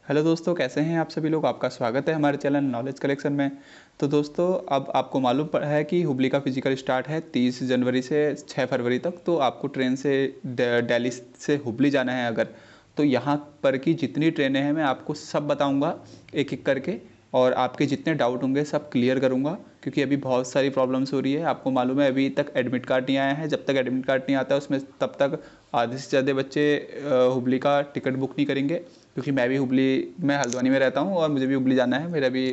Hello दोस्तों, कैसे हैं आप सभी लोग। आपका स्वागत है हमारे चैनल नॉलेज कलेक्शन में। तो दोस्तों, अब आपको मालूम है कि हुबली का फिजिकल स्टार्ट है 30 जनवरी से 6 फरवरी तक। तो आपको ट्रेन से दिल्ली से हुबली जाना है अगर, तो यहाँ पर की जितनी ट्रेनें हैं मैं आपको सब बताऊँगा एक एक करके, और आपके जितने डाउट होंगे सब क्लियर करूँगा। क्योंकि अभी बहुत सारी प्रॉब्लम्स हो रही है। आपको मालूम है अभी तक एडमिट कार्ड नहीं आया है। जब तक एडमिट कार्ड नहीं आता है उसमें तब तक आधे से ज़्यादा बच्चे हुबली का टिकट बुक नहीं करेंगे। क्योंकि मैं भी हुबली, मैं हल्द्वानी में रहता हूँ और मुझे भी हुबली जाना है, मेरा भी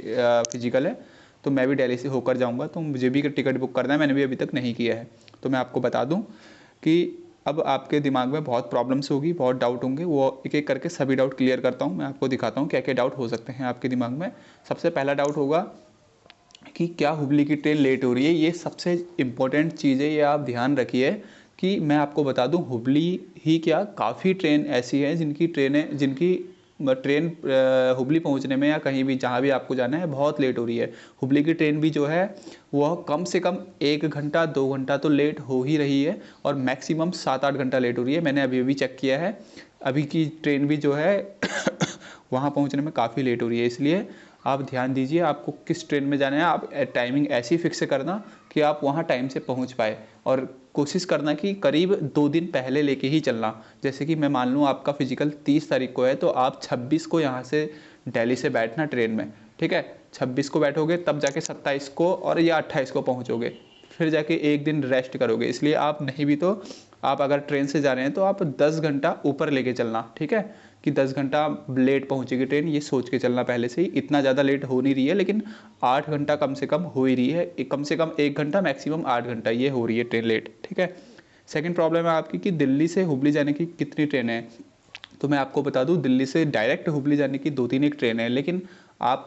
फिजिकल है। तो मैं भी दिल्ली से होकर जाऊँगा, तो मुझे भी टिकट बुक करना है, मैंने भी अभी तक नहीं किया है। तो मैं आपको बता दूँ कि अब आपके दिमाग में बहुत प्रॉब्लम्स होगी, बहुत डाउट होंगे, वो एक एक करके सभी डाउट क्लियर करता हूँ। मैं आपको दिखाता हूँ क्या क्या डाउट हो सकते हैं आपके दिमाग में। सबसे पहला डाउट होगा कि क्या हुबली की ट्रेन लेट हो रही है। ये सबसे इम्पोर्टेंट चीज़ है, ये आप ध्यान रखिए। कि मैं आपको बता दूं, हुबली ही क्या, काफ़ी ट्रेन ऐसी हैं जिनकी ट्रेन हुबली पहुंचने में या कहीं भी जहां भी आपको जाना है बहुत लेट हो रही है। हुबली की ट्रेन भी जो है वह कम से कम 1 घंटा 2 घंटा तो लेट हो ही रही है, और मैक्सिमम 7-8 घंटा लेट हो रही है। मैंने अभी अभी चेक किया है, अभी की ट्रेन भी जो है वहाँ पहुँचने में काफ़ी लेट हो रही है। इसलिए आप ध्यान दीजिए आपको किस ट्रेन में जाना है। आप टाइमिंग ऐसी फिक्स करना कि आप वहाँ टाइम से पहुँच पाए, और कोशिश करना कि करीब 2 दिन पहले लेके ही चलना। जैसे कि मैं मान लूँ आपका फिजिकल 30 तारीख को है, तो आप 26 को यहाँ से दिल्ली से बैठना ट्रेन में, ठीक है। 26 को बैठोगे तब जाके 27 को और या 28 को पहुँचोगे, फिर जाके एक दिन रेस्ट करोगे। इसलिए आप नहीं भी तो आप अगर ट्रेन से जा रहे हैं तो आप 10 घंटा ऊपर लेके चलना, ठीक है। कि 10 घंटा लेट पहुंचेगी ट्रेन, ये सोच के चलना पहले से ही। इतना ज़्यादा लेट हो नहीं रही है, लेकिन 8 घंटा कम से कम हो ही रही है। कम से कम 1 घंटा, मैक्सिमम 8 घंटा ये हो रही है ट्रेन लेट, ठीक है। सेकंड प्रॉब्लम है आपकी कि दिल्ली से हुबली जाने की कितनी ट्रेनें हैं। तो मैं आपको बता दूं, दिल्ली से डायरेक्ट हुबली जाने की 2-3 एक ट्रेन है, लेकिन आप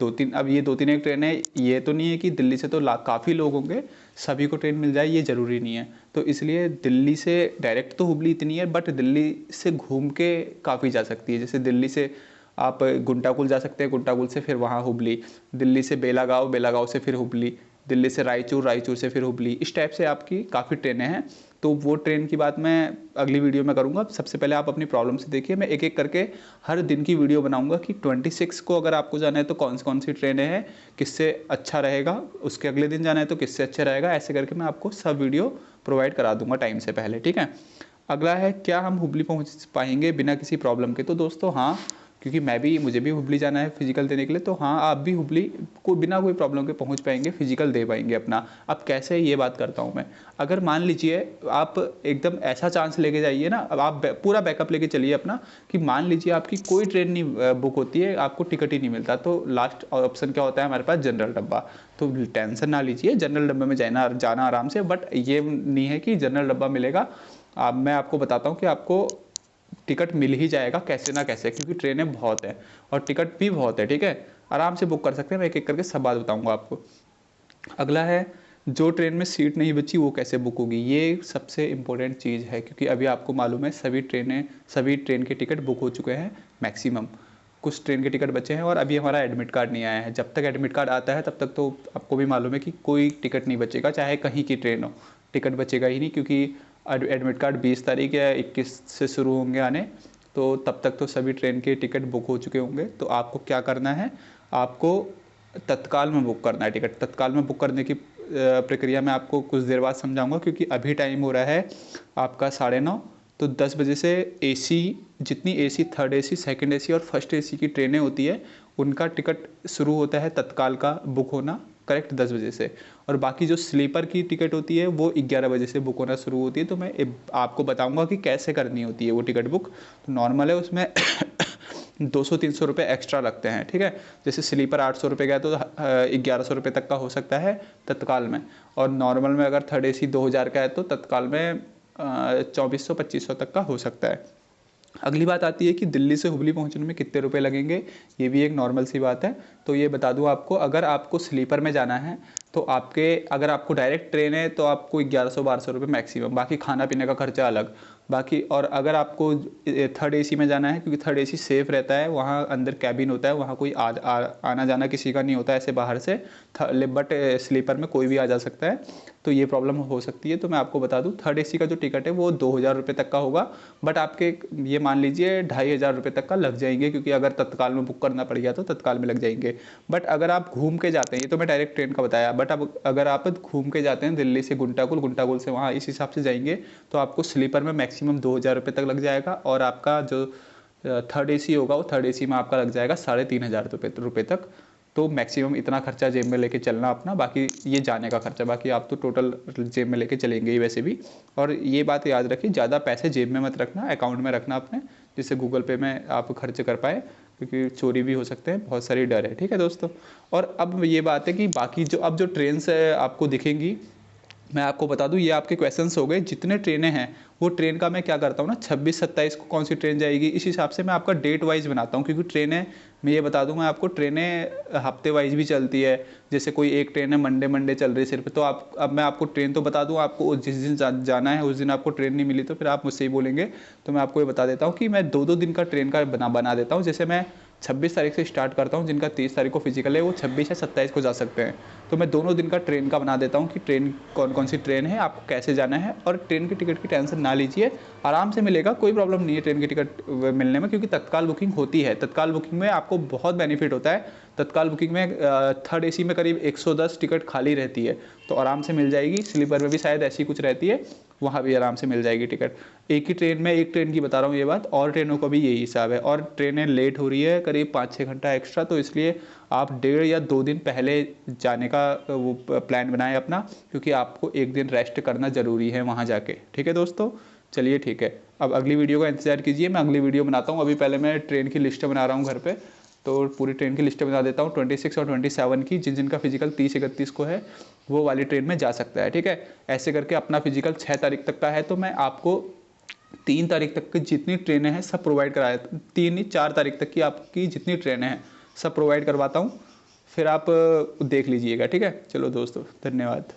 दो तीन अब ये 2-3 एक ट्रेन है, ये तो नहीं है कि दिल्ली से तो काफ़ी लोग होंगे, सभी को ट्रेन मिल जाए ये ज़रूरी नहीं है। तो इसलिए दिल्ली से डायरेक्ट तो हुबली इतनी है, बट दिल्ली से घूम के काफ़ी जा सकती है। जैसे दिल्ली से आप गुंटाकुल जा सकते हैं, गुंटाकुल से फिर वहाँ हुबली, दिल्ली से बेलागांव, बेलागांव से फिर हुबली, दिल्ली से रायचूर, रायचूर से फिर हुबली। इस टाइप से आपकी काफ़ी ट्रेनें हैं। तो वो ट्रेन की बात मैं अगली वीडियो में करूँगा। सबसे पहले आप अपनी प्रॉब्लम से देखिए, मैं एक एक करके हर दिन की वीडियो बनाऊँगा कि 26 को अगर आपको जाना है तो कौन सी ट्रेनें हैं, किससे अच्छा रहेगा, उसके अगले दिन जाना है तो किससे अच्छा रहेगा। ऐसे करके मैं आपको सब वीडियो प्रोवाइड करा दूँगा टाइम से पहले, ठीक है। अगला है, क्या हम हुबली पहुँच पाएंगे बिना किसी प्रॉब्लम के। तो दोस्तों हाँ, क्योंकि मुझे भी हुबली जाना है फिजिकल देने के लिए। तो हाँ, आप भी हुबली को बिना कोई प्रॉब्लम के पहुंच पाएंगे, फिजिकल दे पाएंगे अपना। अब कैसे, ये बात करता हूं मैं। अगर मान लीजिए आप एकदम ऐसा चांस लेके जाइए ना, अब आप पूरा बैकअप लेके चलिए अपना, कि मान लीजिए आपकी कोई ट्रेन नहीं बुक होती है, आपको टिकट ही नहीं मिलता, तो लास्ट ऑप्शन क्या होता है हमारे पास, जनरल डब्बा। तो टेंशन ना लीजिए, जनरल डब्बे में जाना आराम से। बट ये नहीं है कि जनरल डब्बा मिलेगा। मैं आपको बताता हूँ कि आपको टिकट मिल ही जाएगा कैसे ना कैसे, क्योंकि ट्रेनें बहुत हैं और टिकट भी बहुत है, ठीक है। आराम से बुक कर सकते हैं, मैं एक एक करके सब बात बताऊंगा आपको। अगला है, जो ट्रेन में सीट नहीं बची वो कैसे बुक होगी। ये सबसे इंपॉर्टेंट चीज़ है, क्योंकि अभी आपको मालूम है सभी ट्रेन के टिकट बुक हो चुके हैं मैक्सिमम। कुछ ट्रेन के टिकट बचे हैं और अभी हमारा एडमिट कार्ड नहीं आया है। जब तक एडमिट कार्ड आता है तब तक तो आपको भी मालूम है कि कोई टिकट नहीं बचेगा, चाहे कहीं की ट्रेन हो, टिकट बचेगा ही नहीं। क्योंकि एडमिट कार्ड 20 तारीख या 21 से शुरू होंगे आने, तो तब तक तो सभी ट्रेन के टिकट बुक हो चुके होंगे। तो आपको क्या करना है, आपको तत्काल में बुक करना है टिकट। तत्काल में बुक करने की प्रक्रिया मैं आपको कुछ देर बाद समझाऊंगा, क्योंकि अभी टाइम हो रहा है आपका 9:30। तो 10 बजे से एसी, जितनी AC, third AC, second AC और फर्स्ट एसी की ट्रेनें होती है, उनका टिकट शुरू होता है तत्काल का बुक होना करेक्ट 10 बजे से। और बाकी जो स्लीपर की टिकट होती है वो 11 बजे से बुक होना शुरू होती है। तो मैं आपको बताऊंगा कि कैसे करनी होती है वो टिकट बुक। तो नॉर्मल है, उसमें 200-300 रुपये एक्स्ट्रा लगते हैं, ठीक है। जैसे स्लीपर 800 रुपये का है तो 1100 रुपये तक का हो सकता है तत्काल में। और नॉर्मल में अगर थर्ड एसी 2000 का है तो तत्काल में 2400-2500 तक का हो सकता है। अगली बात आती है कि दिल्ली से हुबली पहुंचने में कितने रुपए लगेंगे। ये भी एक नॉर्मल सी बात है। तो ये बता दूं आपको, अगर आपको स्लीपर में जाना है तो अगर आपको डायरेक्ट ट्रेन है तो आपको 1100-1200 रुपये मैक्सिमम, बाकी खाना पीने का खर्चा अलग। बाकी और अगर आपको थर्ड एसी में जाना है, क्योंकि थर्ड एसी सेफ़ रहता है, वहाँ अंदर कैबिन होता है, वहाँ कोई आना जाना किसी का नहीं होता है ऐसे बाहर से, बट स्लीपर में कोई भी आ जा सकता है, तो ये प्रॉब्लम हो सकती है। तो मैं आपको बता दूं, थर्ड एसी का जो टिकट है वो 2,000 रुपये तक का होगा, बट आपके ये मान लीजिए 2,500 रुपये तक का लग जाएंगे, क्योंकि अगर तत्काल में बुक करना पड़ गया तो तत्काल में लग जाएंगे। बट अगर आप घूम के जाते हैं, ये तो मैं डायरेक्ट ट्रेन का बताया, बट अब अगर आप घूम के जाते हैं दिल्ली से गुंटाकुल, गुंटाकुल से वहाँ इस हिसाब से जाएंगे, तो आपको स्लीपर में मैक्सिमम 2,000 रुपये तक लग जाएगा, और आपका जो थर्ड एसी होगा वो थर्ड एसी में आपका लग जाएगा 3,500 रुपये तक। तो मैक्सिमम इतना खर्चा जेब में लेके चलना अपना, बाकी ये जाने का खर्चा, बाकी आप तो टोटल जेब में लेके चलेंगे ही वैसे भी। और ये बात याद रखिए, ज़्यादा पैसे जेब में मत रखना, अकाउंट में रखना अपने, जिससे गूगल पे में आप खर्च कर पाए, क्योंकि चोरी भी हो सकते हैं, बहुत सारी डर है। ठीक है दोस्तों। और अब ये बात है कि बाकी जो अब जो ट्रेन से आपको दिखेंगी, मैं आपको बता दूं, ये आपके क्वेश्चंस हो गए। जितने ट्रेनें हैं वो ट्रेन का मैं क्या करता हूँ ना, 26-27 को कौन सी ट्रेन जाएगी, इस हिसाब से मैं आपका डेट वाइज बनाता हूँ, क्योंकि ट्रेनें, मैं ये बता दूँ मैं आपको, ट्रेनें हफ्ते वाइज भी चलती है। जैसे कोई एक ट्रेन है मंडे चल रही है सिर्फ, तो आप, अब मैं आपको ट्रेन तो बता दूँ, आपको जिस दिन जाना है उस दिन आपको ट्रेन नहीं मिली तो फिर आप मुझसे ही बोलेंगे। तो मैं आपको ये बता देता हूँ कि मैं 2-2 दिन का ट्रेन का बना देता हूँ। जैसे मैं 26 तारीख से स्टार्ट करता हूँ, जिनका 30 तारीख को फिजिकल है वो 26 या 27 को जा सकते हैं। तो मैं दोनों दिन का ट्रेन का बना देता हूँ कि ट्रेन कौन कौन सी ट्रेन है, आपको कैसे जाना है। और ट्रेन की टिकट की टेंशन ना लीजिए, आराम से मिलेगा, कोई प्रॉब्लम नहीं है ट्रेन की टिकट मिलने में, क्योंकि तत्काल बुकिंग होती है। तत्काल बुकिंग में आपको बहुत बेनिफिट होता है। तत्काल बुकिंग में थर्ड एसी में करीब 110 टिकट खाली रहती है, तो आराम से मिल जाएगी। स्लीपर में भी शायद ऐसी कुछ रहती है, वहाँ भी आराम से मिल जाएगी टिकट। एक ही ट्रेन में, एक ट्रेन की बता रहा हूँ ये बात, और ट्रेनों का भी यही हिसाब है। और ट्रेनें लेट हो रही है करीब 5-6 घंटा एक्स्ट्रा, तो इसलिए आप 1.5 या 2 दिन पहले जाने का वो प्लान बनाएं अपना, क्योंकि आपको एक दिन रेस्ट करना ज़रूरी है वहाँ जाके। ठीक है दोस्तों, चलिए ठीक है। अब अगली वीडियो का इंतज़ार कीजिए, मैं अगली वीडियो बनाता हूँ। अभी पहले मैं ट्रेन की लिस्ट बना रहा हूँ घर पे, तो पूरी ट्रेन की लिस्ट बना देता हूँ 26 और 27 की, जिनका फिजिकल 30-31 को है वो वाली ट्रेन में जा सकता है। ठीक है, ऐसे करके अपना फिजिकल 6 तारीख तक का है, तो मैं आपको 3 तारीख तक की जितनी ट्रेनें हैं सब प्रोवाइड कराया, 3 नहीं 4 तारीख तक की आपकी जितनी ट्रेनें हैं सब प्रोवाइड करवाता हूँ, फिर आप देख लीजिएगा। ठीक है, चलो दोस्तों, धन्यवाद।